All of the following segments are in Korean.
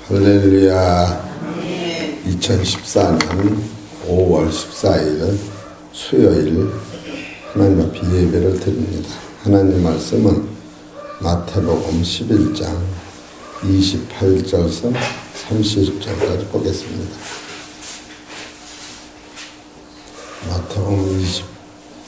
할렐루야. 2014년 5월 14일 수요일 하나님 앞에 예배를 드립니다. 하나님 말씀은 마태복음 11장 28절에서 30절까지 보겠습니다. 마태복음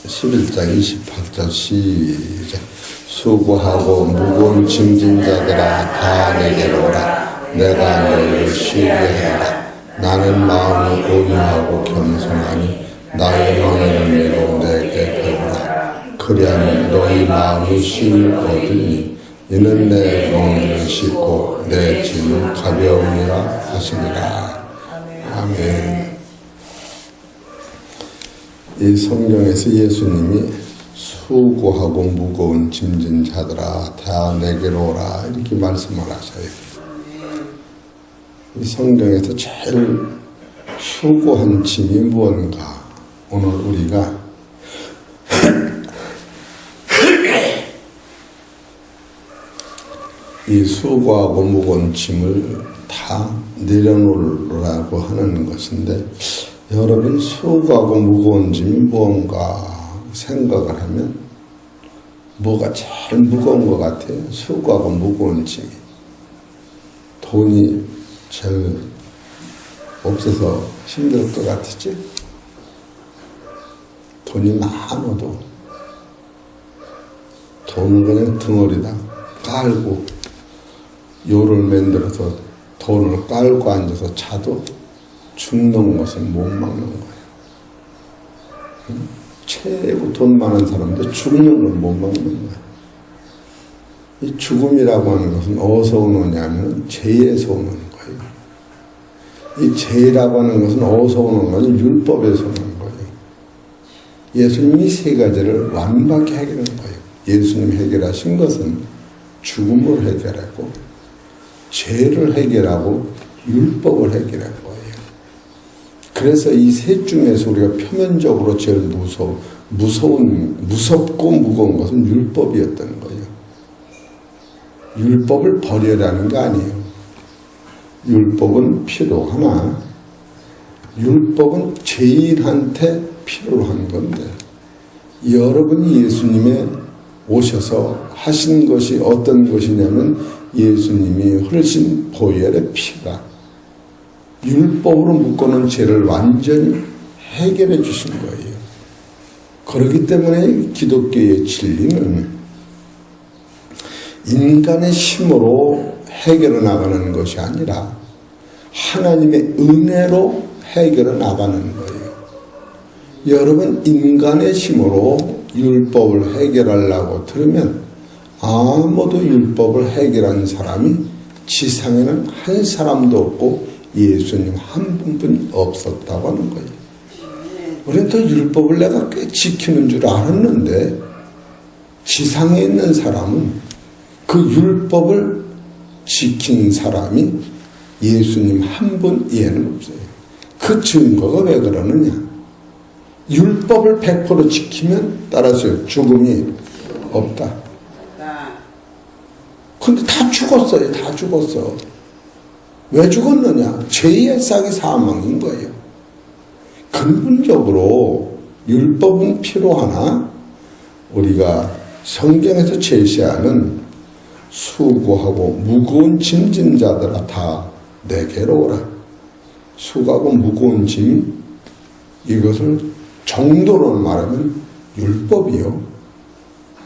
11장 28절 시작. 수고하고 무거운 짐진 자들아 다 내게로 오라. 내가 너희를 쉬게 하리라. 나는 마음이 온유하고 겸손하니 나의 영혼을 내게 배우라. 그리하면 너희 마음이 쉼을 얻으니 이는 내 영혼을 싣고 내 짐은 가벼우니라 하시니라. 아멘. 이 성경에서 예수님이 수고하고 무거운 짐진 자들아 다 내게로 오라 이렇게 말씀을 하셔요. 이 성경에서 제일 수고한 짐이 무언가? 오늘 우리가 이 수고하고 무거운 짐을 다 내려놓으라고 하는 것인데, 여러분 수고하고 무거운 짐이 무언가 생각을 하면 뭐가 제일 무거운 것 같아요? 수고하고 무거운 짐이. 돈이 제일 없어서 힘들 것 같았지? 돈이 많아도 돈은 그냥 덩어리다 깔고 요를 만들어서 돈을 깔고 앉아서 자도 죽는 것은 못 막는 거예요. 최고 돈 많은 사람도 죽는 건 못 막는 거예요. 이 죽음이라고 하는 것은 어디서 오느냐면 죄에서 오는 거예요. 이 죄라고 하는 것은 어디서 오는 것은 율법에서 오는 거예요. 예수님이 세 가지를 완벽히 해결한 거예요. 예수님이 해결하신 것은 죽음을 해결하고 죄를 해결하고 율법을 해결한 거예요. 그래서 이 셋 중에서 우리가 표면적으로 제일 무섭고 무거운 것은 율법이었던 거예요. 율법을 버려라는 게 아니에요. 율법은 필요하나 율법은 죄인한테 필요한 건데, 여러분이 예수님에 오셔서 하신 것이 어떤 것이냐면 예수님이 흘리신 보혈의 피가 율법으로 묶어놓은 죄를 완전히 해결해 주신 거예요. 그렇기 때문에 기독교의 진리는 인간의 힘으로 해결해 나가는 것이 아니라 하나님의 은혜로 해결해 나가는 거예요. 여러분, 인간의 힘으로 율법을 해결하려고 들으면 아무도 율법을 해결한 사람이 지상에는 한 사람도 없고 예수님 한 분뿐이 없었다고 하는 거예요. 우리는 또 율법을 내가 꽤 지키는 줄 알았는데, 지상에 있는 사람은 그 율법을 지킨 사람이 예수님 한 분 이해는 없어요. 그 증거가 왜 그러느냐? 율법을 100% 지키면 따라서 죽음이 없다. 근데 다 죽었어요. 다 죽었어. 왜 죽었느냐? 죄의 싹이 사망인 거예요. 근본적으로 율법은 필요하나 우리가 성경에서 제시하는 수고하고 무거운 짐진 자들아 다 내게로 오라. 수고하고 무거운 짐, 이것을 정도로 말하면 율법이요,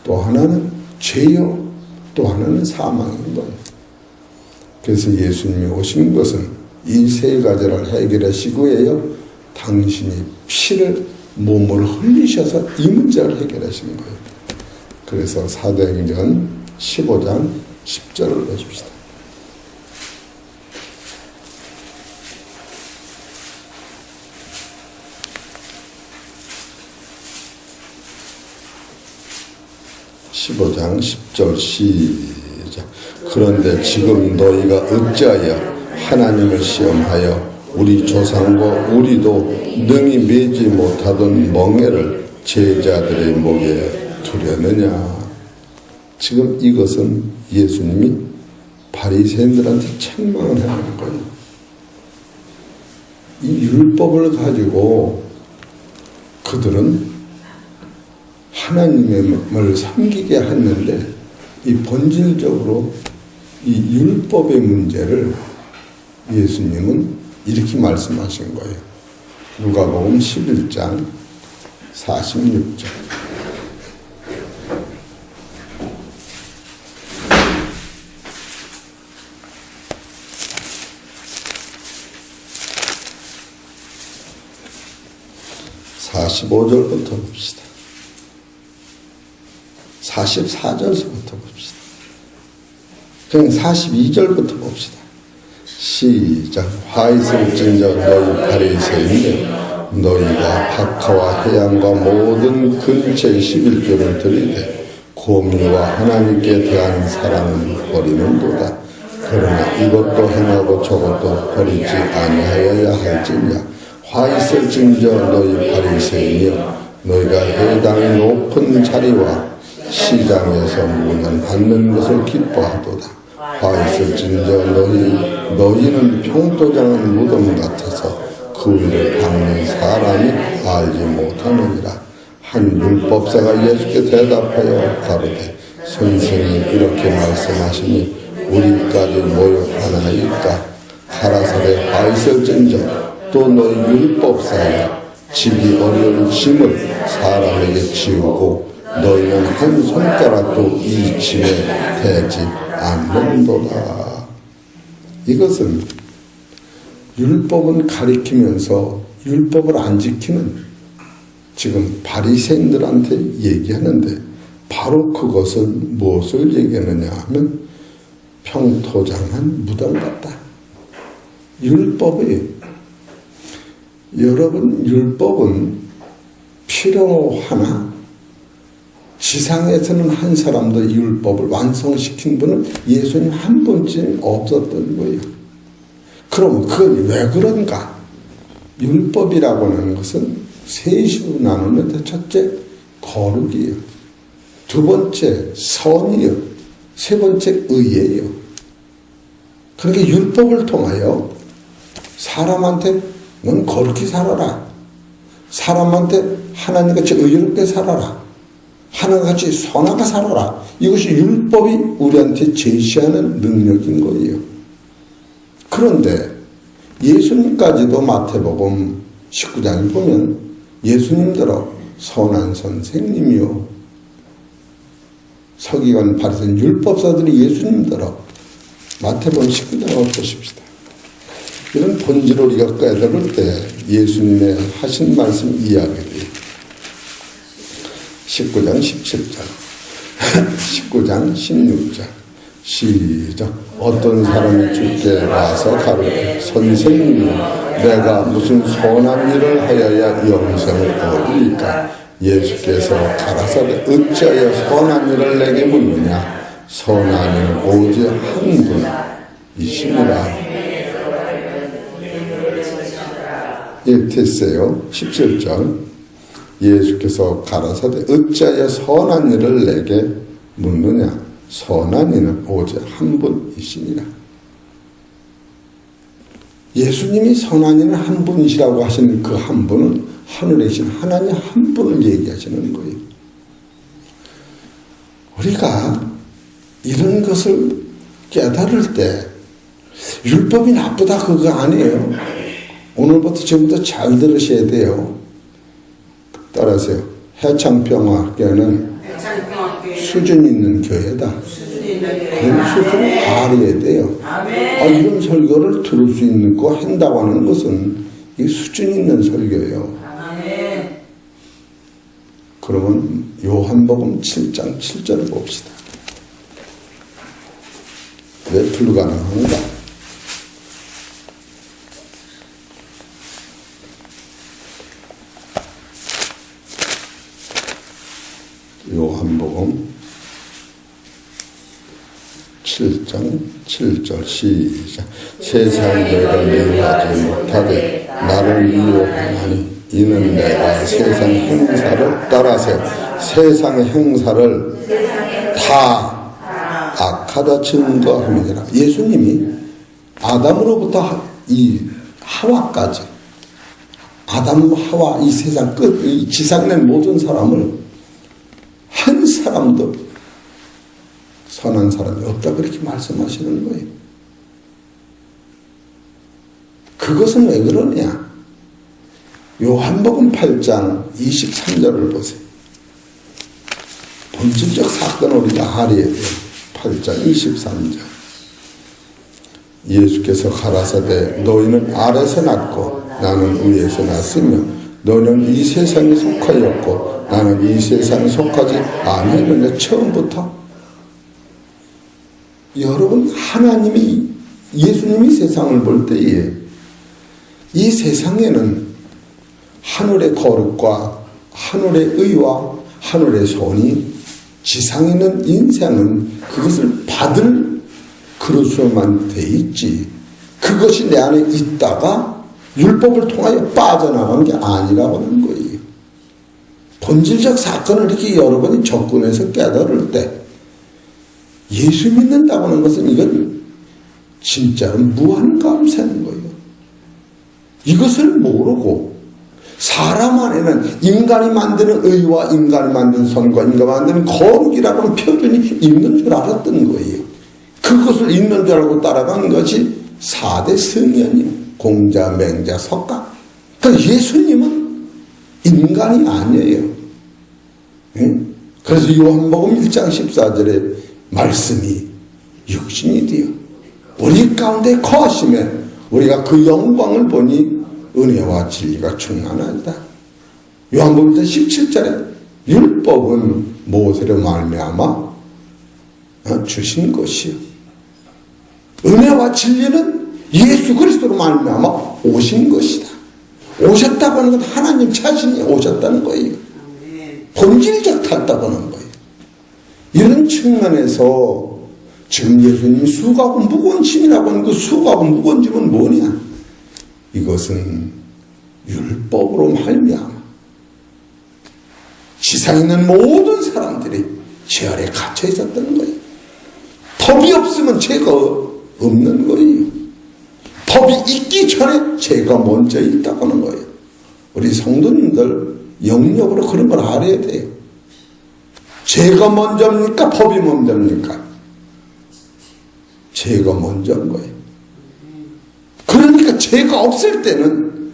또 하나는 죄요, 또 하나는 사망인 거예요. 그래서 예수님이 오신 것은 이 세 가지를 해결하시고요, 당신이 피를 몸으로 흘리셔서 이 문제를 해결하신 거예요. 그래서 사도행전 15장 10절을 보십시다. (15장 10절) 시작. 그런데 지금 너희가 어찌하여 하나님을 시험하여 우리 조상과 우리도 능히 매지 못하던 멍에를 제자들의 목에 두려느냐. 지금 이것은 예수님이 바리새인들한테 책망을 하는 거예요. 이 율법을 가지고 그들은 하나님을 섬기게 했는데 이 본질적으로 이 율법의 문제를 예수님은 이렇게 말씀하신 거예요. 누가복음 11장 46절. (45절부터) 봅시다. 44절서부터 봅시다. 그냥 42절부터 봅시다. 시작. 화 있을진저 너희 바리새인들, 너희가 박하와 해양과 모든 근처의 11조를 들이되 공의와 하나님께 대한 사랑은 버리는도다. 그러나 이것도 행하고 저것도 버리지 아니하여야 할지냐. 화 있을진저 너희 바리새인이여, 너희가 회당의 높은 자리와 시장에서 문을 받는 것을 기뻐하도다. 화 있을진저 너희는 평도장한 무덤 같아서 그 위를 닦는 사람이 알지 못하느니라. 한 율법사가 예수께 대답하여 가로되, 선생님 이렇게 말씀하시니 우리까지 모욕하나이까. 가라사대 화 있을진저 또 너희 율법사여, 지기 어려운 짐을 사람에게 지우고 너희는 한 손가락도 이 짐에 대지 않는도다. 이것은 율법은 가리키면서 율법을 안 지키는 지금 바리새인들한테 얘기하는데, 바로 그것은 무엇을 얘기하느냐 하면 평토장한 무덤 같다. 여러분, 율법은 필요하나 지상에서는 한 사람도 율법을 완성시킨 분은 예수님 한 분쯤 없었던 거예요. 그럼 그건 왜 그런가? 율법이라고 하는 것은 세 시로 나누는데, 첫째 거룩이에요, 두 번째 선이요, 세 번째 의예요. 그러니까 율법을 통하여 사람한테 넌 거룩히 살아라, 사람한테 하나님같이 의롭게 살아라, 하나님같이 선하게 살아라, 이것이 율법이 우리한테 제시하는 능력인 거예요. 그런데 예수님까지도 마태복음 19장에 보면 예수님들어 선한 선생님이요, 서기관 바리새인 율법사들이 예수님들어, 마태복음 19장을 보십시다. 이런 본질을 우리가 깨달을 때 예수님의 하신 말씀 이야기들이 19장 17절 19장 16절 시작. 어떤 사람이 주께 와서 가르쳐 선생님, 내가 무슨 선한 일을 하여야 영생을 얻으리까? 예수께서 가라사대 어찌하여 선한 일을 내게 묻느냐? 선한 일은 오직 한 분이시니라. 예, 됐어요. 17절. 예수께서 가라사대 어찌하여 선한 일을 내게 묻느냐? 선한 이는 오직 한 분이시니라. 예수님이 선한 이는 한 분이시라고 하시는 그 한 분은 하늘에 계신 하나님 한 분을 얘기하시는 거예요. 우리가 이런 것을 깨달을 때 율법이 나쁘다 그거 아니에요. 오늘부터 지금부터 잘 들으셔야 돼요. 따라하세요. 해창평화학교는 수준 있는 교회다. 그런 수준을 알아야 돼요. 이런 설교를 들을 수 있는 거 한다고 하는 것은 이게 수준 있는 설교예요. 그러면 요한복음 7장 7절을 봅시다. 왜 불가능한가? 요한복음 7장 7절 시작. 세상 너희가 미워하지 못하되 나를 미워하나니 이는 내가 세상 행사를 따라서 세상 행사를 다 악하다 증거함이니라. 예수님이 아담으로부터 이 하와까지, 아담 하와 이 세상 끝, 이 지상에 있는 모든 사람을 한 사람도 선한 사람이 없다 그렇게 말씀하시는 거예요. 그것은 왜 그러냐? 요한복음 8장 23절을 보세요. 본질적 사건을 우리가 알아야 돼요. 8장 23절. 예수께서 가라사대 너희는 아래서 났고 나는 위에서 났으며 너는 이 세상에 속하였고 나는 이 세상에 속하지 아니하는데. 처음부터 여러분, 하나님이, 예수님이 세상을 볼 때에 이 세상에는 하늘의 거룩과 하늘의 의와 하늘의 손이, 지상에 있는 인생은 그것을 받을 그릇으로만 돼 있지, 그것이 내 안에 있다가 율법을 통하여 빠져나가는 게 아니라고 하는 거예요. 본질적 사건을 이렇게 여러분이 접근해서 깨달을 때 예수 믿는다고 하는 것은 이건 진짜로 무한 감사인 거예요. 이것을 모르고 사람 안에는 인간이 만드는 의와 인간이 만드는 선과 인간이 만드는 거룩이라고 하는 표준이 있는 줄 알았던 거예요. 그것을 있는 줄 알고 따라간 것이 4대 성현님, 공자, 맹자, 석가. 그러니까 예수님은 인간이 아니에요. 응? 그래서 요한복음 1장 14절에 말씀이 육신이 되어 우리 가운데 거하시며 우리가 그 영광을 보니 은혜와 진리가 충만하다. 요한복음 17절에 율법은 모세로 말미암아 주신 것이요, 은혜와 진리는 예수 그리스도로 말미암아 오신 것이다. 오셨다고 하는 건 하나님 자신이 오셨다는 거예요. 본질적 탔다고 하는 거예요. 이런 측면에서 지금 예수님이 수고하고 무거운 짐이라고 하는 그 수고하고 무거운 짐은 뭐냐? 이것은 율법으로 말미암아 지상에 있는 모든 사람들이 죄 아래 갇혀 있었던 거예요. 법이 없으면 죄가 없는 거예요. 법이 있기 전에 죄가 먼저 있다고 하는 거예요. 우리 성도님들 영역으로 그런 걸 알아야 돼요. 죄가 먼저입니까? 법이 먼저입니까? 죄가 먼저인 거예요. 그러니까 죄가 없을 때는,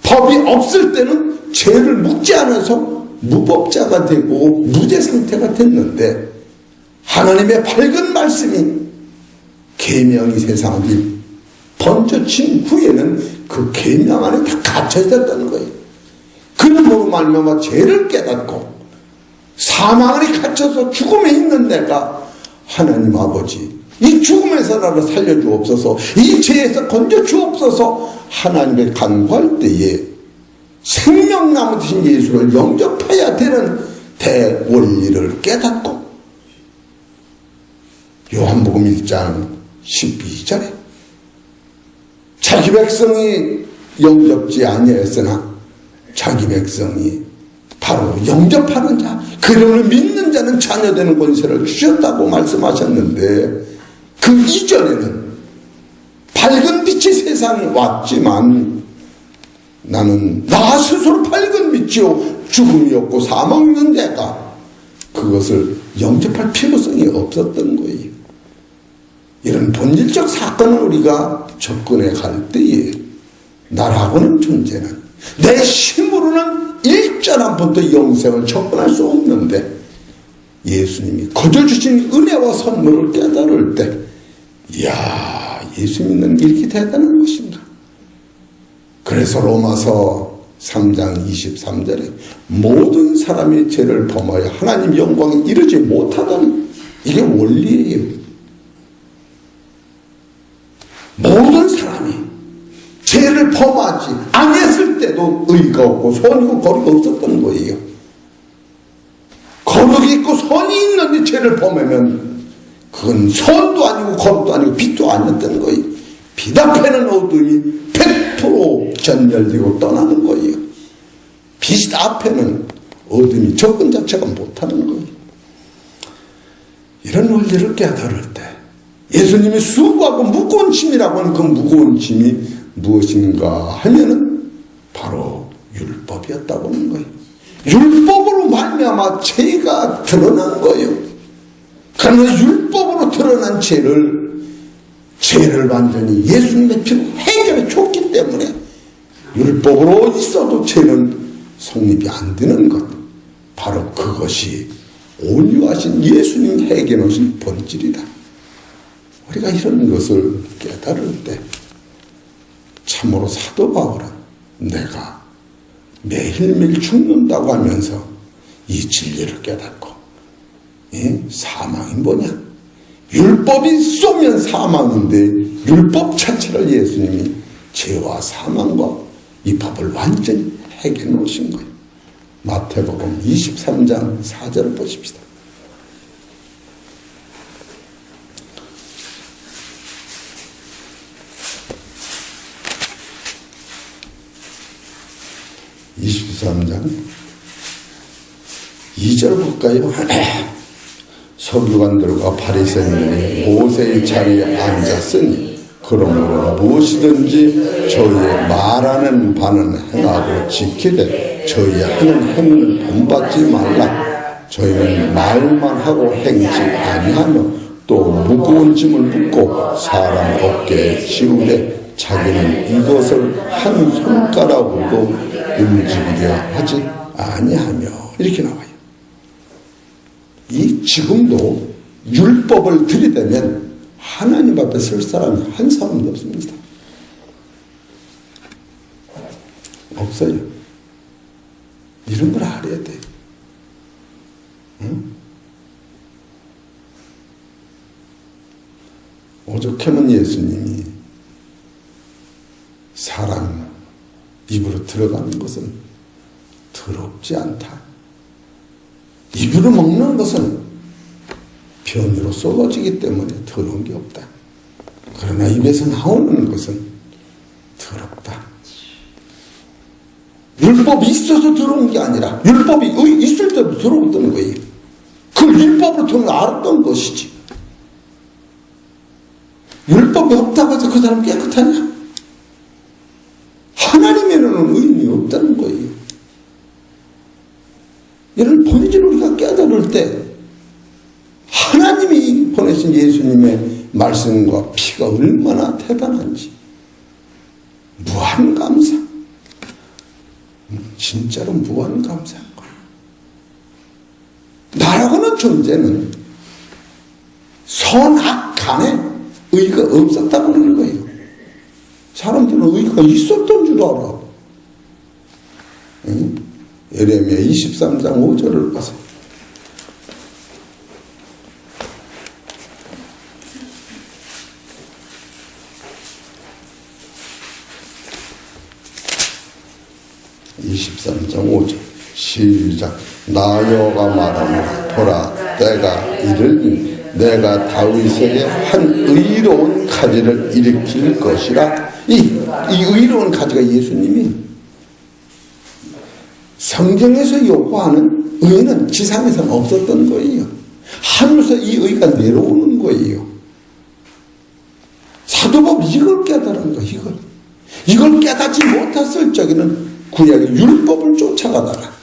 법이 없을 때는 죄를 묻지 않아서 무법자가 되고 무죄 상태가 됐는데, 하나님의 밝은 말씀이 계명이 세상을 번져친 후에는 그 계명 안에 다 갇혀 있었다는 거예요. 그러므로 말미암아 죄를 깨닫고 사망 안에 갇혀서 죽음에 있는 내가 하나님 아버지, 이 죽음에서 나를 살려주옵소서, 이 죄에서 건져주옵소서 하나님께 간구할 때에 생명나무 되신 예수를 영접해야 되는 대원리를 깨닫고, 요한복음 1장 12절에 자기 백성이 영접지 아니하였으나 자기 백성이 바로 영접하는 자, 그를 믿는 자는 자녀되는 권세를 주셨다고 말씀하셨는데, 그 이전에는 밝은 빛이 세상에 왔지만 나는 나 스스로 밝은 빛이요 죽음이 없고 사망이 없는 데가 그것을 영접할 필요성이 없었던 거예요. 이런 본질적 사건을 우리가 접근해 갈 때에 나라고는 존재는 내 힘으로는 일절 한 번도 영생을 접근할 수 없는데, 예수님이 거저 주신 은혜와 선물을 깨달을 때, 이야, 예수 믿는 게 이렇게 대단한 것인가. 그래서 로마서 3장 23절에 모든 사람이 죄를 범하여 하나님 영광에 이르지 못하다는, 이게 원리예요. 모든 사람이 죄를 범하지 아니했을 때도 의가 없고 선이고 거룩이 없었던 거예요. 거룩이 있고 선이 있는데 죄를 범하면 그건 선도 아니고 거룩도 아니고 빛도 아니었던 거예요. 빛 앞에는 어둠이 100% 전멸되고 떠나는 거예요. 빛 앞에는 어둠이 접근 자체가 못하는 거예요. 이런 원리를 깨달을 때 예수님이 수고하고 무거운 짐이라고 하는 그 무거운 짐이 무엇인가 하면은 바로 율법이었다고 하는 거예요. 율법으로 말미암아 죄가 드러난 거예요. 그러나 율법으로 드러난 죄를 완전히 예수님의 피로 해결해 줬기 때문에 율법으로 있어도 죄는 성립이 안 되는 것, 바로 그것이 온유하신 예수님 해결해 놓으신 본질이다. 우리가 이런 것을 깨달을 때 참으로 사도 바울은 내가 매일매일 죽는다고 하면서 이 진리를 깨닫고, 사망이 뭐냐? 율법이 쏘면 사망인데 율법 자체를 예수님이 죄와 사망과 이 법을 완전히 해결해 놓으신 거예요. 마태복음 23장 4절을 보십시다. (23장) 2절 볼까요? 서기관들과 바리새인들이 모세의 자리에 앉았으니 그러므로 무엇이든지 저희의 말하는 바는 행하고 지키되 저희의 하는 행위는 본받지 말라. 저희는 말만 하고 행치 아니하며 또 무거운 짐을 묻고 사람 어깨에 지우되 자기는 이것을 한 손가락으로도 움직이려 하지 아니하며, 이렇게 나와요. 이 지금도 율법을 들이대면 하나님 앞에 설 사람이 한 사람도 없습니다. 없어요. 이런 걸 알아야 돼. 응? 오죽하면 예수님이 사람 입으로 들어가는 것은 더럽지 않다. 입으로 먹는 것은 변으로 쏟아지기 때문에 더러운 게 없다. 그러나 입에서 나오는 것은 더럽다. 율법이 있어서 더러운 게 아니라 율법이 있을 때도 더러웠던 거예요. 그 율법으로 통해 알았던 것이지. 율법이 없다고 해서 그 사람 깨끗하냐? 하나님에는 의인이 없다는 거예요. 이런 본질을 우리가 깨달을 때 하나님이 보내신 예수님의 말씀과 피가 얼마나 대단한지 무한 감사, 진짜로 무한 감사한 거예요. 나라고 하는 존재는 선악 간에 의가 없었다고 하는 거예요. 사람들은 의가 있었던 줄 알아. 예레미야 23장 5절을 봐서 시작. 나 여호와가 말하노라. 보라, 때가 이르니 내가 다윗에게 한 의로운 가지를 일으킬 것이라. 이 의로운 가지가 예수님이 성경에서 요구하는 의는 지상에서는 없었던 거예요. 하늘에서 이 의가 내려오는 거예요. 사도바울이 이걸 깨달은 거예요. 이걸 깨닫지 못했을 적에는 구약의 율법을 쫓아가다가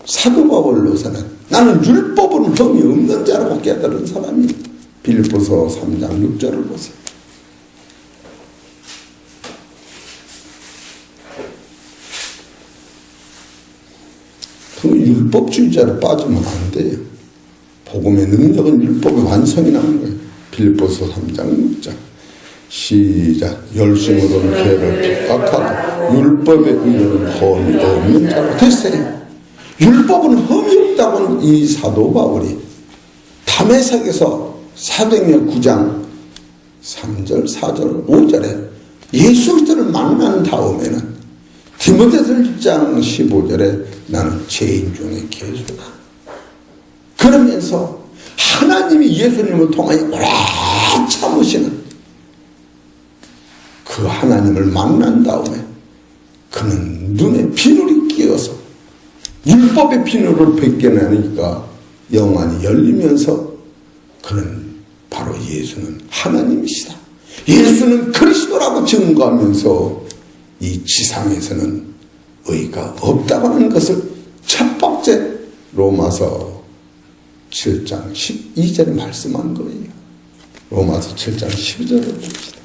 사도바울로서는 나는 율법은 흠이 없는 자라고 깨달은 사람이 빌립보서 3장 6절을 보세요. 그 율법주의자로 빠지면 안 돼요. 복음의 능력은 율법의 완성이 나오는 거예요. 빌립보서 3장 6절 시작. 열심으로는 죄를 핍박하고 율법의 의는 흠이 없는 자로 됐어요. 율법은 흠이 없다고는 이 사도 바울이 담에색에서 사도행전 9장 3절 4절 5절에 예수 그리스도를 만난 다음에는 디모데서 1장 15절에 나는 죄인 중에 괴수다. 그러면서 하나님이 예수님을 통하여 오래 참으시는 그 하나님을 만난 다음에 그는 눈에 비늘이 끼어서 율법의 비늘을 벗겨내니까 영안이 열리면서 예수는 하나님이시다, 예수는 그리스도라고 증거하면서 이 지상에서는 의가 없다고 하는 것을 첫 번째 로마서 7장 12절에 말씀한 거예요. 로마서 7장 12절을 봅시다.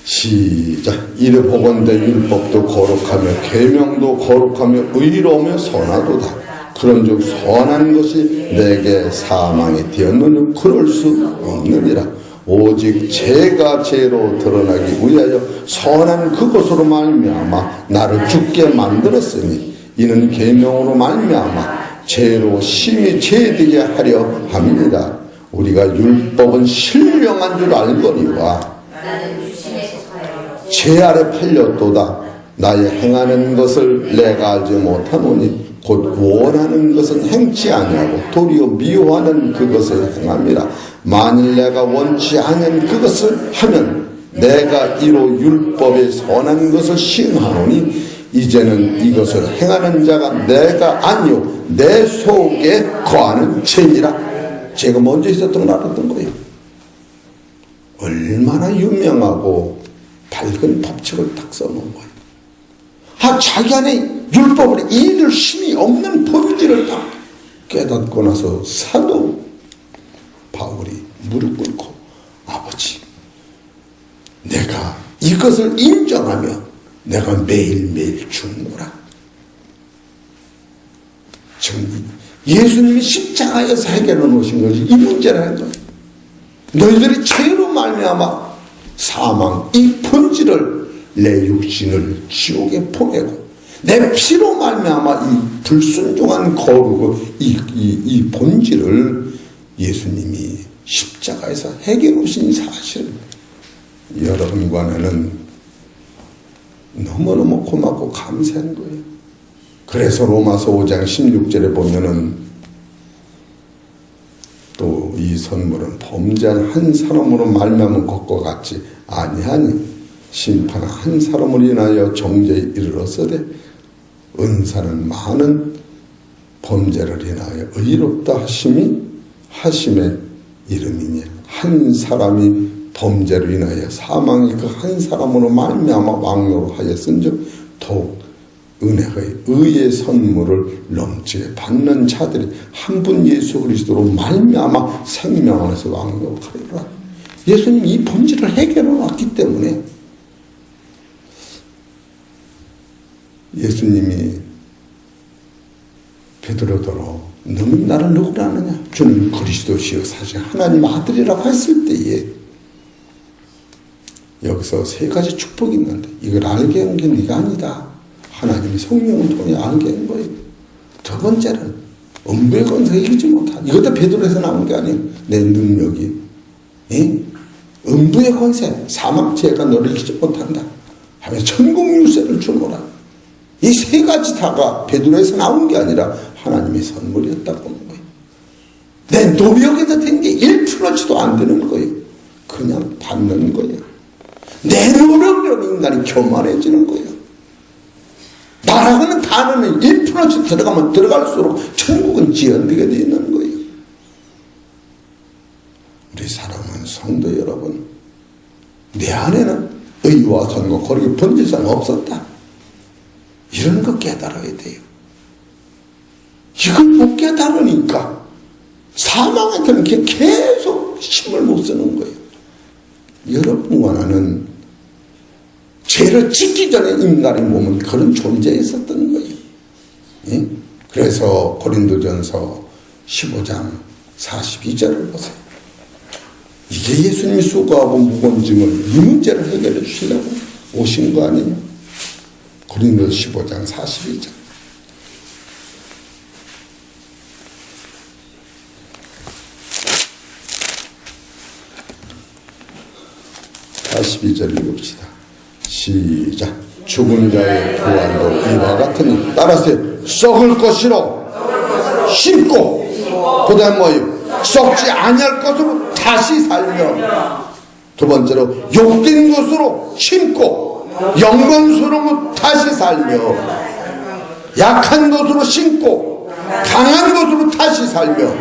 시작. 이르 보건대 율법도 거룩하며 계명도 거룩하며 의로우며 선하도다. 그런즉 선한 것이 내게 사망이 되었느냐? 그럴 수 없느니라. 오직 죄가 죄로 드러나기 위하여 선한 그것으로 말미암아 나를 죽게 만들었으니 이는 계명으로 말미암아 죄로 심히 죄되게 하려 합니다. 우리가 율법은 신령한 줄 알거니와 죄 아래 팔렸도다. 나의 행하는 것을 내가 알지 못하노니 곧 원하는 것은 행치 아니하고 도리어 미워하는 그것을 행함이라. 만일 내가 원치 않은 그것을 하면 내가 이로 율법의 선한 것을 시행하노니 이제는 이것을 행하는 자가 내가 아니요 내 속에 거하는 죄니라. 죄가 먼저 있었던 걸 알았던 거예요. 얼마나 유명하고 밝은 법칙을 딱 써놓은 거예요. 자기 안에 율법을 이해할 힘이 없는 본질을 딱 깨닫고 나서 사도 바울이 무릎 꿇고 아버지, 내가 이것을 인정하며 내가 매일매일 죽노라. 예수님이 십자가에서 해결해 놓으신 것이 이 문제라는 거예요. 너희들이 죄로 말미암아 사망, 이 본질을 내 육신을 지옥에 보내고 내 피로 말미암아 이 불순종한 거룩을 이 본질을 예수님이 십자가에서 해결해 오신 사실을 여러분과 나는 너무너무 고맙고 감사한 거예요. 그래서 로마서 5장 16절에 보면은 또 이 선물은 범죄한 한 사람으로 말미암은 것과 같지 아니하니 심판 한 사람으로 인하여 정죄에 이르렀으되 은사는 많은 범죄를 인하여 의롭다 하심의 이름이니 한 사람이 범죄로 인하여 사망이 그 한 사람으로 말미암아 왕노로 하였은즉 더욱 은혜의 의의 선물을 넘치게 받는 자들이 한 분 예수 그리스도로 말미암아 생명 안에서 왕노하리라. 예수님이 이 본질을 해결해 놨기 때문에 예수님이 베드로더러 너는 나를 누구라 하느냐? 주는 그리스도시요 사실 하나님 아들이라고 했을 때에 여기서 세 가지 축복이 있는데 이걸 알게 한 게 네가 아니다. 하나님이 성령을 통해 알게 한 거예요. 두 번째는 음부의 권세가 이기지 못한, 이것도 베드로에서 나온 게 아니에요. 내 능력이 음부의 권세, 사망죄가 너를 이기지 못한다 하면서 천국 유세를 주노라. 이 세 가지 다가 베드로에서 나온 게 아니라 하나님의 선물이었다고 하는 거예요. 내 노력에서 된 게 1%도 안 되는 거예요. 그냥 받는 거예요. 내 노력으로 인간이 교만해지는 거예요. 나라고는 단어는 1%씩 들어가면 들어갈수록 천국은 지연되게 되어 있는 거예요. 우리 사랑하는 성도 여러분, 내 안에는 의와 선과 거룩의 본질상 없었다. 이런 거 깨달아야 돼요. 이걸 못 깨달으니까 사망한테는 계속 힘을 못 쓰는 거예요. 여러분과 나는 죄를 짓기 전에 인간의 몸은 그런 존재에 있었던 거예요. 예? 그래서 고린도전서 15장 42절을 보세요. 이게 예수님이 수고하고 무거운 짐을 이 문제를 해결해 주시려고 오신 거 아니에요? 고린도 15장 42절. 읽읍시다. 시작. 죽은 자의 부활도 이와 같으니 따라서 썩을 것으로 심고 그 다음 뭐예요? 썩지 아니할 것으로 다시 살며 두 번째로 욕된 것으로 심고 영광스러운 것 다시 살며 약한 것으로 신고 강한 것으로 다시 살며,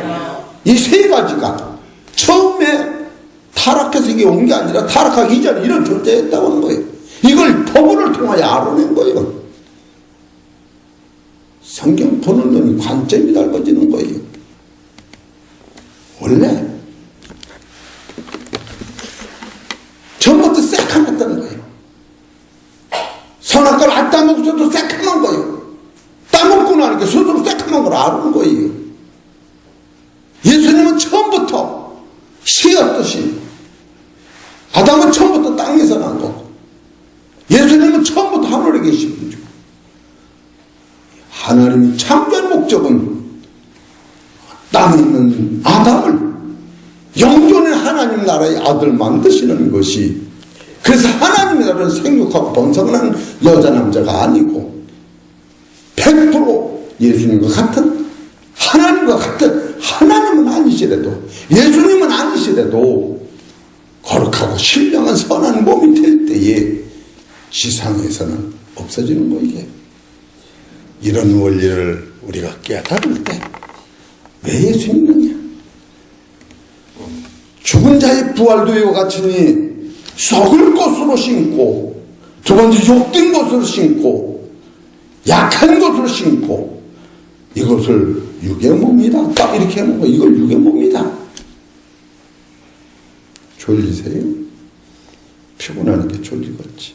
이 세 가지가 처음에 타락해서 이게 온 게 아니라 타락하기 이전에 이런 존재였다고 하는 거예요. 이걸 법을 통하여 알아낸 거예요. 성경 보는 눈이 관점이 달라지는 거예요. 원래 처음부터 새카맣다는 거예요. 선악과를 안 따먹어도 새카만 거예요. 따먹고 나니까 스스로 새카만 걸 아는 거예요. 예수님은 처음부터 씨였듯이, 아담은 처음부터 땅에서 난 거고, 예수님은 처음부터 하늘에 계신 분이죠. 하나님의 창조의 목적은 땅에 있는 아담을 영존의 하나님 나라의 아들 만드시는 것이, 그래서 하나님의 나라는 생육하고 번성하는 여자 남자가 아니고 100% 예수님과 같은, 하나님과 같은, 하나님은 아니시래도, 예수님은 아니시래도 거룩하고 신령한 선한 몸이 될 때에 지상에서는 없어지는 거. 이게 이런 원리를 우리가 깨달을 때 왜 예수 믿느냐? 죽은 자의 부활도 이와 같으니 썩을 것으로 신고, 두 번째 욕된 것으로 신고, 약한 것으로 신고, 이것을 육의 몸이다. 딱 이렇게 하는 거. 이걸 육의 몸이다. 졸리세요? 피곤하는 게 졸리겠지.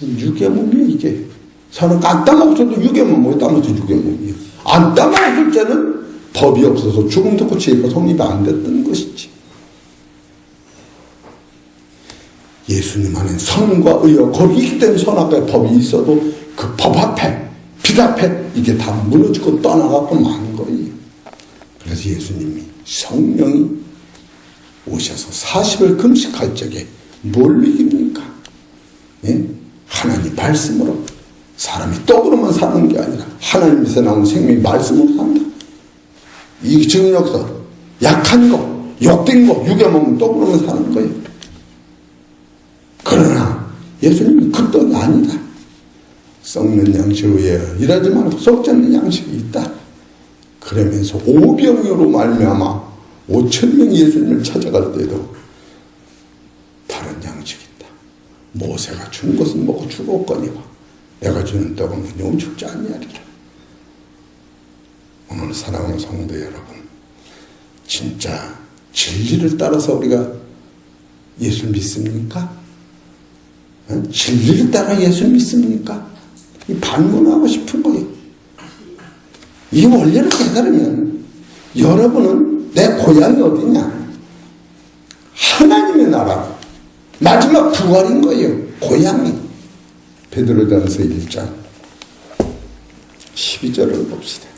육의 몸이야 이게. 사는 안 따먹어도 육의 몸, 뭐 따먹어도 육의 몸이야. 안 따먹었을 때는 법이 없어서 죽음도 고치니까 성립이 안 됐던 것이지. 예수님 안에 선과 의와 거룩이 있기 때문에 선악과의 법이 있어도 그 법 앞에, 빛 앞에 이게 다 무너지고 떠나가고 마는 거예요. 그래서 예수님이 성령이 오셔서 40일 금식할 적에 뭘 이깁니까? 예? 하나님 말씀으로. 사람이 떡으로만 사는 게 아니라 하나님에서 나온 생명이 말씀으로 산다. 이 증력서, 약한 거, 욕된 거, 육의 몸은 떡으로만 사는 거예요. 그러나 예수님은 그 떡이 아니다. 썩는 양식 위에 일하지 말고 썩지 않는 양식이 있다. 그러면서 오병이어로 말미암아 5,000명이 예수님을 찾아갈 때도 다른 양식이 있다. 모세가 준 것은 먹고 죽었거니와 내가 주는 떡은 영원 죽지 아니하리라. 오늘 사랑하는 성도 여러분, 진짜 진리를 따라서 우리가 예수 믿습니까? 진리를 따라 예수 믿습니까? 이 반문하고 싶은 거예요. 이 원리를 깨달으면 여러분은 내 고향이 어디냐? 하나님의 나라, 마지막 부활인 거예요. 고향이. 베드로전서 1장 12절을 봅시다.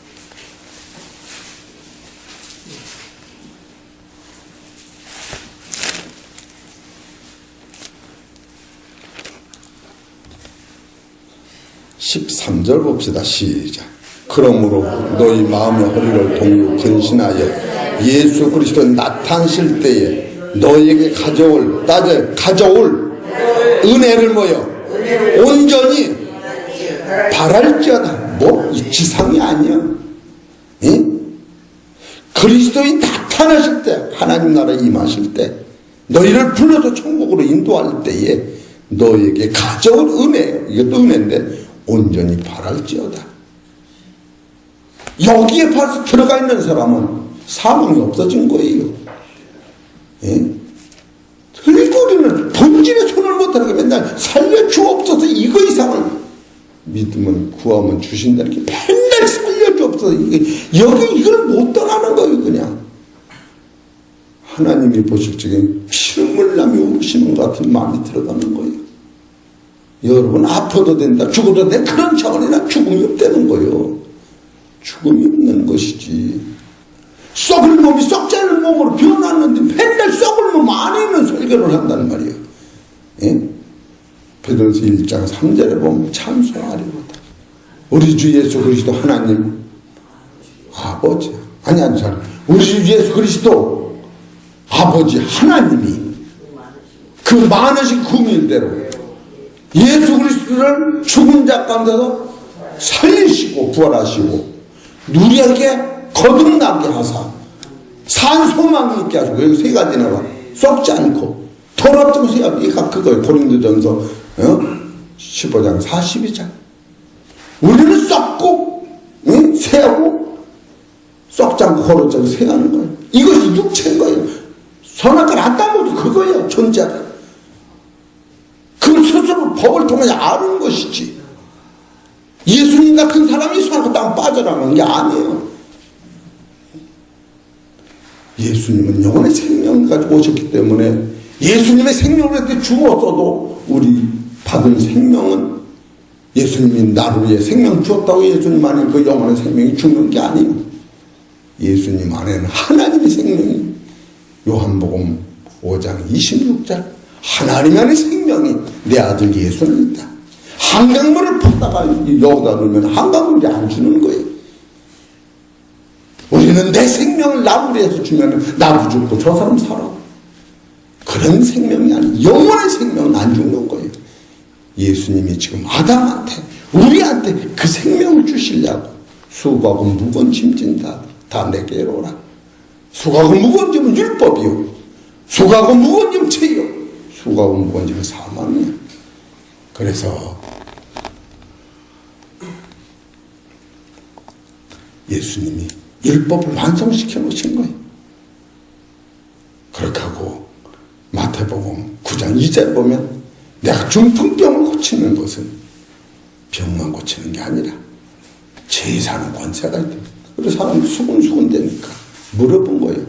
(13절) 봅시다. 시작. 그러므로 너희 마음의 허리를 동요 근신하여 예수 그리스도 나타나실 때에 너희에게 가져올 은혜를 모여 온전히 바랄지어다. 뭐? 이 지상이 아니야. 예? 그리스도인 나타나실 때, 하나님 나라에 임하실 때, 너희를 불러서 천국으로 인도할 때에 너희에게 가져올 은혜예요. 이것도 은혜인데 온전히 바랄지어다. 여기에 벌써 들어가 있는 사람은 사망이 없어진 거예요. 예? 그리고 우리는 본질에 손을 못하는 게 맨날 살려주옵소서 이거 이상을 믿으면 구하면 주신다는 게 맨날 살려주옵소서 여기 이걸 못 떠나는 거예요. 그냥 하나님이 보실 적에 피눈물남이 우시는 것 같은 마음이 들어가는 거예요. 여러분 아파도 된다 죽어도 된다 그런 차원이나 죽음이 없다는 거예요. 죽음이 없는 것이지. 썩을 몸이 썩지 않은 몸으로 변했는데 맨날 썩을 몸 안에 있는 설교를 한다는 말이에요. 예? 베드로서 1장 3절에 보면 찬송하리로다. 우리 주 예수 그리스도 하나님 아버지 아니 우리 주 예수 그리스도 아버지 하나님이 그 많으신 긍휼대로 예수 그리스도를 죽은 자 가운데서 살리시고 부활하시고 누리에게 거듭나게 하사 산소망이 있게 하시고, 여기 세 가지 나와. 썩지 않고 더럽지 않고. 이가 그거예요. 고린도전서 15장 42장. 우리는 썩고 새하고 썩지 않고 거룩지 않고 새하는 거예요. 이것이 육체인 거예요. 선악과를 안 따먹어도 그거예요. 존재가. 그 스스로 법을 통해 아는 것이지. 예수님 같은 사람이 선악과 땅 빠져나가는 게 아니에요. 예수님은 영혼의 생명을 가지고 오셨기 때문에 예수님의 생명을 그때 주었어도 우리 받은 생명은 예수님이 나를 위해 생명 주었다고 예수님 안에 그 영혼의 생명이 죽는 게 아니에요. 예수님 안에는 하나님의 생명이 요한복음 5장 26절 하나님 안의 생명이 내 아들 예수는 있다. 한강물을 퍼다가 여기다 놓으면 한강물이 안 주는 거예요. 우리는 내 생명을 나를 위해서 주면 나도 죽고 저 사람 살아. 그런 생명이 아니에요. 영원한 생명은 안 죽는 거예요. 예수님이 지금 아담한테 우리한테 그 생명을 주시려고 수고하고 무거운 짐진 다 내게로 오라. 수고하고 무거운 짐은 율법이요. 수고하고 무거운 짐은 죄요. 수고하고 무거운 짐은 사망이요. 그래서 예수님이 율법을 완성시켜 놓으신 거예요. 그렇게 하고 마태복음 9장 2절 보면 내가 중풍병을 고치는 것은 병만 고치는 게 아니라 죄 사는 권세가 있다. 그래서 사람이 수근수근 되니까 물어본 거예요.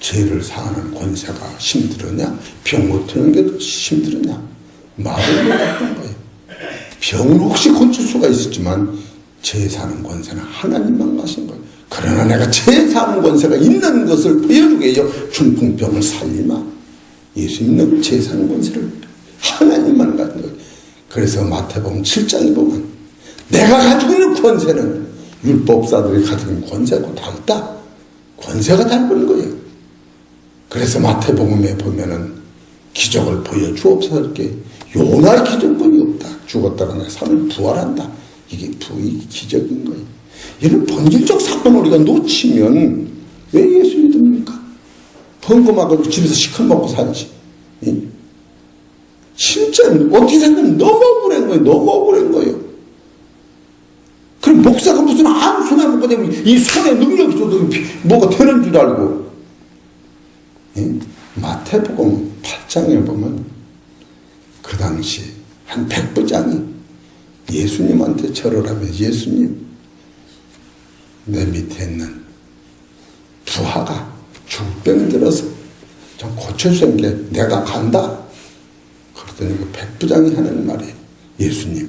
죄를 사는 권세가 힘들었냐? 병 고치는 게 더 힘들었냐? 말을 못했던 거예요. 병은 혹시 고칠 수가 있었지만 죄 사는 권세는 하나님만 가신 거예요. 그러나 내가 죄 사는 권세가 있는 것을 보여주게 해요. 중풍병을 살리마. 예수 믿는 죄 사는 권세를 하나님만 가진 거예요. 그래서 마태복음 7장에 보면 내가 가지고 있는 권세는 율법사들이 가지고 있는 권세하고 다르다. 권세가 다른 거예요. 그래서 마태복음에 보면은 기적을 보여주옵소서께 요나의 기적뿐이 없다. 죽었다가 내 삶을 부활한다. 이게 기적인 거예요. 이런 본질적 사건을 우리가 놓치면 왜 예수 믿습니까? 번거마고 집에서 시커멓고 살지. 진짜 어떻게 생각하면 너무 억울한 거예요. 너무 억울한 거예요. 그럼 목사가 무슨 아무 손에 먹고 되면 이 손에 능력이 있어도 뭐가 되는 줄 알고. 마태복음 8장에 보면 그 당시 한 백부장이 예수님한테 절을 하며 예수님 내 밑에 있는 부하가 죽병 들어서 좀 고쳐주는 게 내가 간다. 그랬더니 그 백부장이 하는 말이 예수님이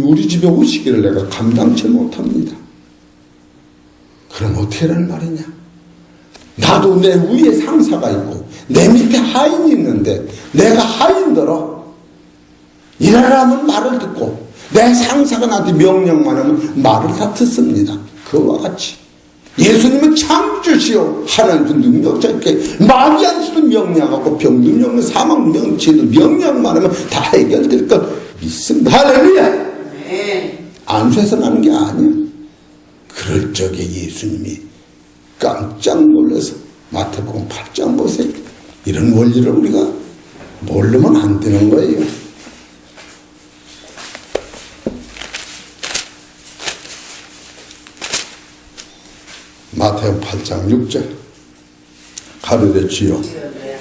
우리 집에 오시기를 내가 감당치 못합니다. 그럼 어떻게 하는 말이냐? 나도 내 위에 상사가 있고 내 밑에 하인이 있는데 내가 하인들어 일하라면 말을 듣고 내 상사가 나한테 명령만 하면 말을 다 듣습니다. 그와 같이 예수님은 창조주시오 하나님 능력자께 말이 안 쓰는 명령하고 병든 명령 사망 명치도 명령만 하면 다 해결될 것 믿습니다. 할렐루야. 안수해서 나는 게 아니야. 그럴 적에 예수님이 깜짝 놀라서 마태복음 8장 보세요. 이런 원리를 우리가 모르면 안 되는 거예요. 마태복음 8장 6절 가로되 주여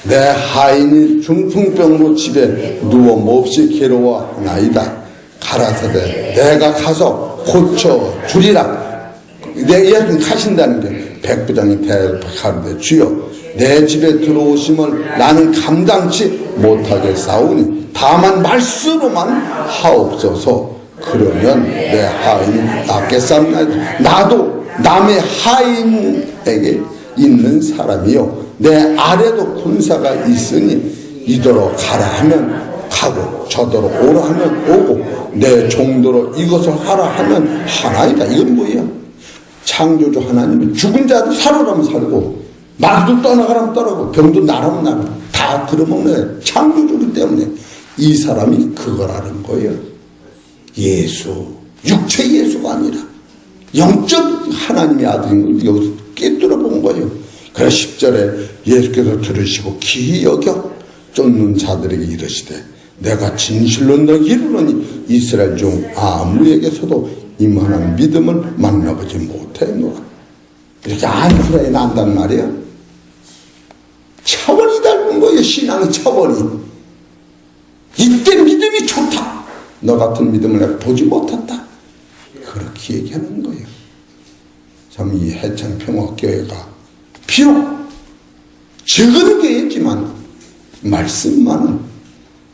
내 하인이 중풍병으로 집에 누워 몹시 괴로워하나이다. 가라사대 내가 가서 고쳐주리라. 내 예수님 가신다는 게 백부장이 대가로되 주여 내 집에 들어오심을 나는 감당치 못하겠사오니 다만 말씀으로만 하옵소서. 그러면 내 하인이 낫겠사옵나이다. 나도 남의 하인에게 있는 사람이요 내 아래도 군사가 있으니 이더러 가라 하면 가고 저더러 오라 하면 오고 내 종도로 이것을 하라 하면 하나이다. 이건 뭐예요? 창조주 하나님은 죽은 자도 살아라면 살고 말도 떠나가라면 떠나고 병도 나라면 나라고 다 들어먹는 창조주기 때문에 이 사람이 그거라는 거예요. 예수, 육체 예수가 아니라 영적 하나님의 아들인 걸 여기서 깨뜨려 본 거예요. 그래서 10절에 예수께서 들으시고 기이 여겨 쫓는 자들에게 이르시되 내가 진실로 너희에게 이르노니 이스라엘 중 아무에게서도 이만한 믿음을 만나보지 못했노라. 이렇게 안프라에 난단 말이에요. 차원이 닮은 거예요. 신앙의 차원이. 이때 믿음이 좋다. 너 같은 믿음을 내가 보지 못했다. 그렇게 얘기하는 거예요. 참 이 해창평화교회가 비록 적은 교회지만 말씀만은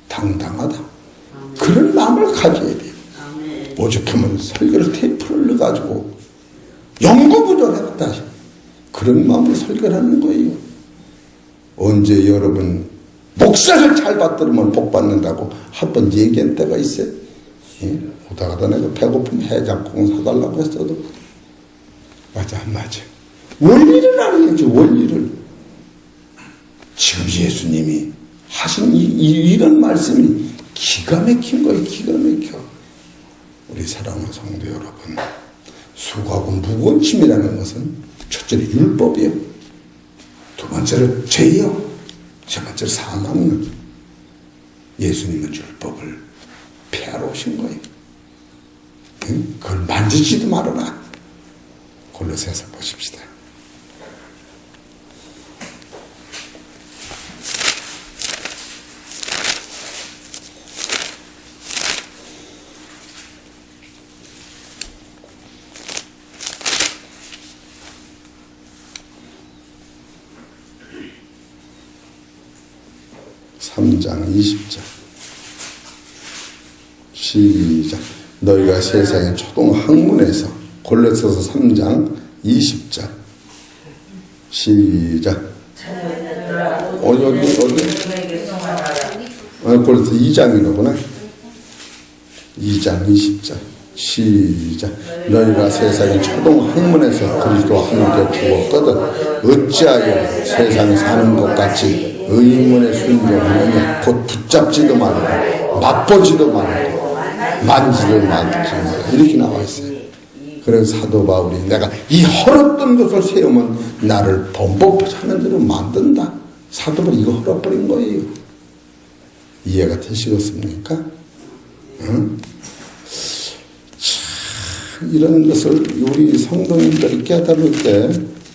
당당하다. 그런 마음을 가져야 돼요. 오죽하면 설교를 테이프를 넣어가지고 연구부조했다. 그런 마음으로 설교를 하는 거예요. 언제 여러분 목사를 잘 받들으면 복 받는다고 한 번 얘기한 때가 있어요. 예? 오다가다 내가 배고프면 해장국을 사달라고 했어도 맞아 안 맞아. 원리를 알아야지. 원리를. 지금 예수님이 하신 이런 말씀이 기가 막힌 거예요. 기가 막혀. 우리 사랑하는 성도 여러분, 수고하고 무거운 짐이라는 것은 첫째로 율법이요, 두 번째로 죄요, 세 번째로 사망은 예수님은 율법을 폐하러 오신 거예요. 그걸 만지지도 말아라. 골로새서 보십시다. (3장 20절) 시작. 너희가 세상의 초동 학문에서, 골로새서 3장 20절 시작. 어디 골로새 2장이로구나. 2장 20절 시작. 너희가 세상의 초동 학문에서 그리스도와 함께 죽었거든 어찌하여 세상에 사는 것 같이 의문에 순종하느냐. 곧 붙잡지도 말고 맛보지도 말고 만지도 말고 이렇게 나와 있어요. 그래서 사도 바울이 내가 이 헐었던 것을 세우면 나를 범법하는 대로 만든다. 사도 바울이 이거 헐어버린 거예요. 이해가 되시겠습니까? 응? 참 이런 것을 우리 성도님들이 깨달을 때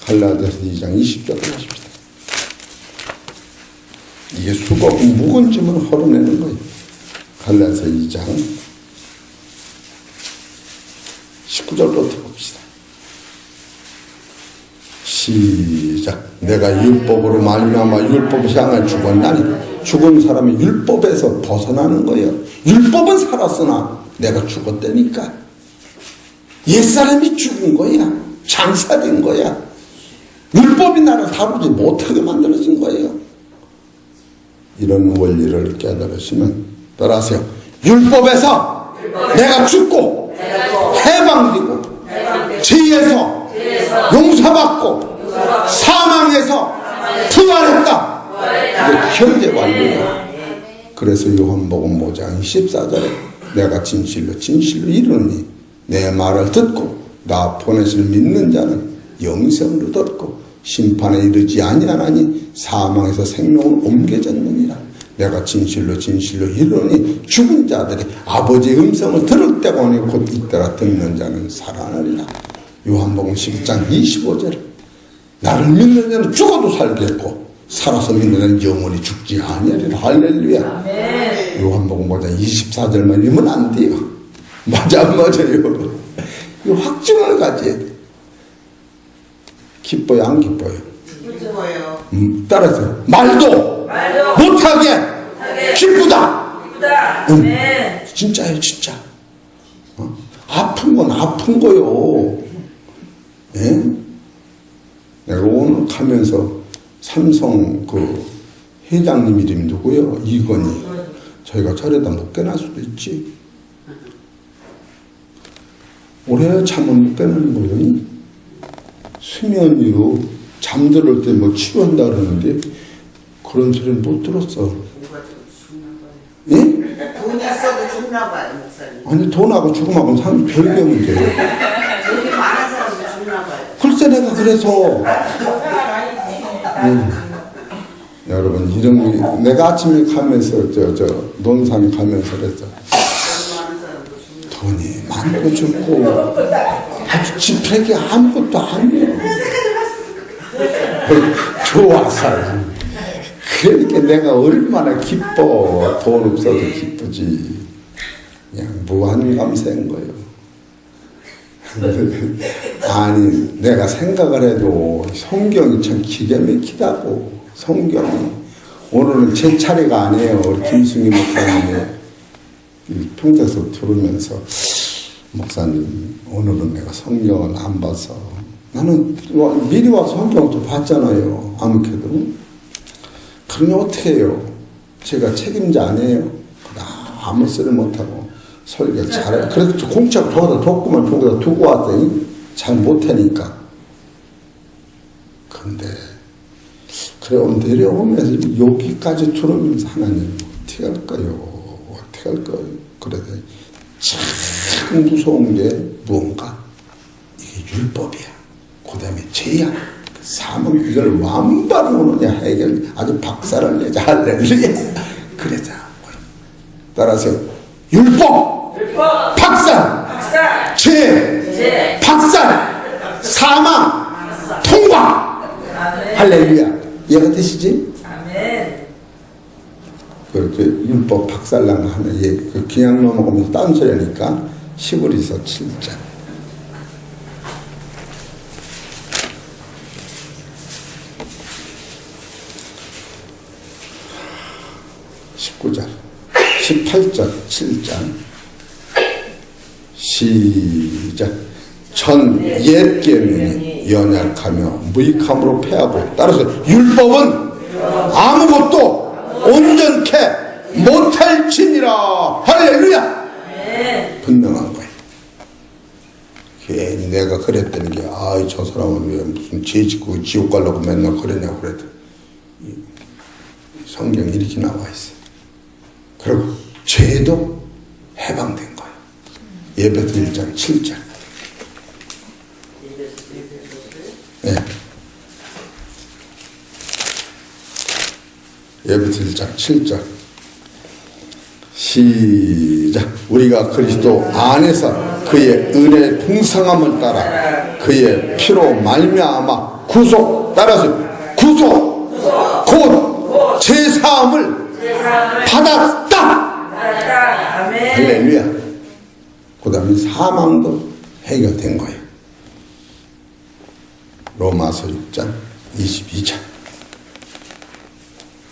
갈라디아서 2장 20절을 하십시다. 이게 수고 무거운 짐을 헐어내는 거예요. 갈라디아서 2장 19절부터 봅시다. 시작. 내가 율법으로 말미암아 율법을 향하여 죽었나니. 죽은 사람이 율법에서 벗어나는 거예요. 율법은 살았으나 내가 죽었다니까. 옛사람이 죽은 거야. 장사된 거야. 율법이 나를 다루지 못하게 만들어진 거예요. 이런 원리를 깨달으시면 따라하세요. 율법에서 내가 죽고 해방되고 죄에서 용서받고 사망에서 부활했다. 이게 현재 완료예요. 그래서 요한복음 5장 14절에 내가 진실로 진실로 이르노니 내 말을 듣고 나 보내실 믿는 자는 영생을 얻고 심판에 이르지 아니하나니 사망에서 생명을 옮겨졌느니라. 내가 진실로 진실로 이르노니 죽은 자들이 아버지의 음성을 들을 때가 오니 곧 이때라 듣는 자는 살아나리라. 요한복음 10장 25절 나를 믿는 자는 죽어도 살겠고 살아서 믿는 자는 영원히 죽지 아니하리라. 할렐루야. 아멘. 요한복음 5장 24절만 읽으면 안 돼요. 맞아 안 맞아요? 이 확증을 가져야 돼. 기뻐요 안 기뻐요? 기뻐요. 따라서 말도 못하게 기쁘다. 진짜예요 진짜. 아픈 건 아픈 거요. 예? 내가 오늘 가면서 삼성 그 회장님 이름이 누구요? 이건희. 저희가 저래다 못 깨날 수도 있지. 오래 잠을 못 깨는 거요. 수면위로 잠들을 때 뭐 치료한다 그러는데 그런 소리는 못 들었어. 예? 돈이 있어도 죽나 봐요, 목사님. 아니 돈하고 죽음하고는 상 별개 문제예요. 돈이 많은 사람도 죽나 봐요. 글쎄 내가 그래서 여러분 이런 내가 아침에 가면서 저 논산 가면서 그랬죠. 돈이 많고 죽고 아주 지폐기 아무것도 아니에요. 좋아서 그러니까 내가 얼마나 기뻐. 돈 없어도 기쁘지. 그냥 무한 감사인 거예요. 아니 내가 생각을 해도 성경이 참 기가 막히다고. 성경이 오늘은 제 차례가 아니에요. 우리 김승희 목사님의 평택서 들으면서 목사님 오늘은 내가 성경을 안 봐서 나는 미리 와서 성경을 좀 봤잖아요. 아무래도 그러니 어떻게 해요? 제가 책임자 아니에요? 아무 소리 못하고 설교 잘해. 그래서 공짜로 저기다 독구만 저기다 두고 왔더니 잘 못하니까. 근데 그래 내려오면서 여기까지 들으면서 하나님 어떻게 할까요? 어떻게 할까요? 그래 참 무서운 게 무언가 이게 율법이야. 그 다음에 죄야. 사망 이걸 완바로 오느냐 해결 아주 박살을 내자. 할렐루야. 그러자. 따라서 율법 박살, 죄 박살, 사망 통과. 할렐루야. 이해가 되시지? 아멘. 그 율법 박살난 거 하나 그 그냥 넘어가면서 딴소리 하니까 시브리서 7장 19절 18절 7장 시작. 전 옛 계명이 연약하며 무익함으로 패하고 따라서 율법은 아무것도 온전케 못할지니라. 할렐루야. 분명한 거예요. 괜히 내가 그랬다는 게 아이 저 사람은 왜 무슨 죄 짓고 지옥 가려고 맨날 그러냐고 그래도 성경에 이렇게 나와 있어요. 그리고 죄도 해방된 거예요. 예배서 1장 7절. 네. 예배서 1장 7절 시작. 우리가 그리스도 안에서 그의 은혜의 풍성함을 따라 그의 피로 말미암아 구속. 따라서 구속 곧 제사함을 받았다. 할렐루야. 그 다음에 사망도 해결된 거예요. 로마서 6장 22절.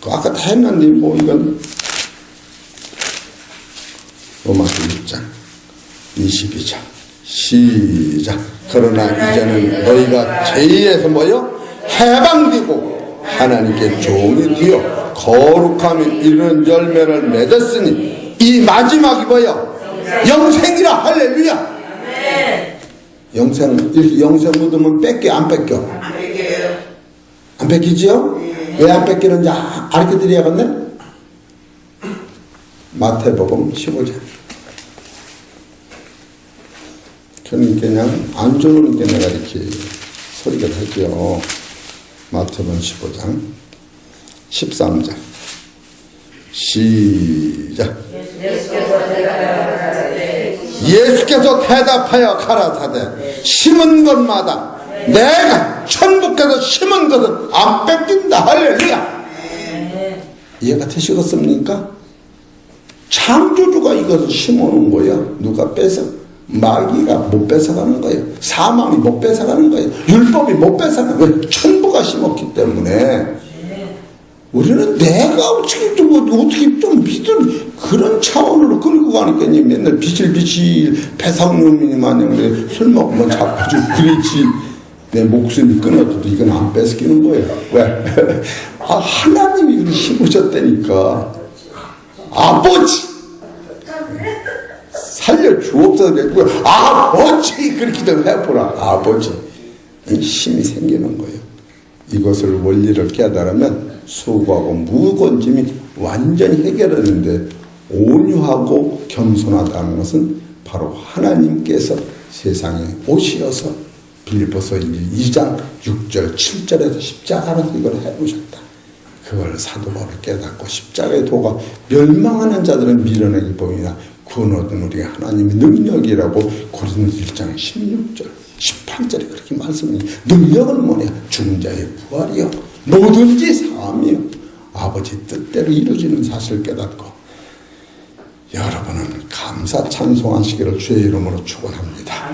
아까 다 했는데 뭐 이건 로마서 6장 22절 시작. 그러나 이제는 너희가 죄에서 뭐요? 해방되고 하나님께 종이 되어 거룩함이 이르는 열매를 맺었으니 이 마지막이 뭐요? 영생이라. 할렐루야. 영생 묻으면 뺏겨 안 뺏겨? 안 뺏겨요. 안 뺏기지요? 왜 안 뺏기는지 알게 드려야겠네. 마태복음 15장. 저는 그냥 안 좋으니까 내가 이렇게 소리가 하죠. 마태복음 15장 13절 시작. 예수께서 대답하여 가라사대 심은 것마다 내가 천국에서 심은 것은 안 뺏긴다. 할렐루야. 이해가 되시겠습니까? 창조주가 이것을 심어놓은 거예요. 누가 뺏어? 마귀가 못 뺏어가는 거예요. 사망이 못 뺏어가는 거예요. 율법이 못 뺏어가는 거예요. 천부가 심었기 때문에 우리는 내가 어떻게 좀 믿은 그런 차원으로 끌고 가니까 맨날 비실비실 배상놈이 마냥 술 먹으면 자꾸 좀 그렇지. 내 목숨이 끊어져도 이건 안 뺏기는 거예요. 왜? 하나님이 이걸 심으셨다니까. 아버지 살려주옵소서 그랬고요. 아버지 그렇게들 해보라. 아버지 힘이 생기는 거예요. 이것을 원리를 깨달으면 수고하고 무건짐이 완전히 해결하는데 온유하고 겸손하다는 것은 바로 하나님께서 세상에 오시어서 빌립보서 2장 6절 7절에서 십자가로 이걸 해보셨다. 그걸 사도 바울이 깨닫고 십자가의 도가 멸망하는 자들은 밀어내기 보이나 구원 얻은 우리가 하나님의 능력이라고 고린도서 1장 16절 18절에 그렇게 말씀해요. 능력은 뭐냐? 죽은 자의 부활이요 뭐든지 사함이요 아버지 뜻대로 이루어지는 사실을 깨닫고 여러분은 감사 찬송하시기를 주의 이름으로 축원합니다.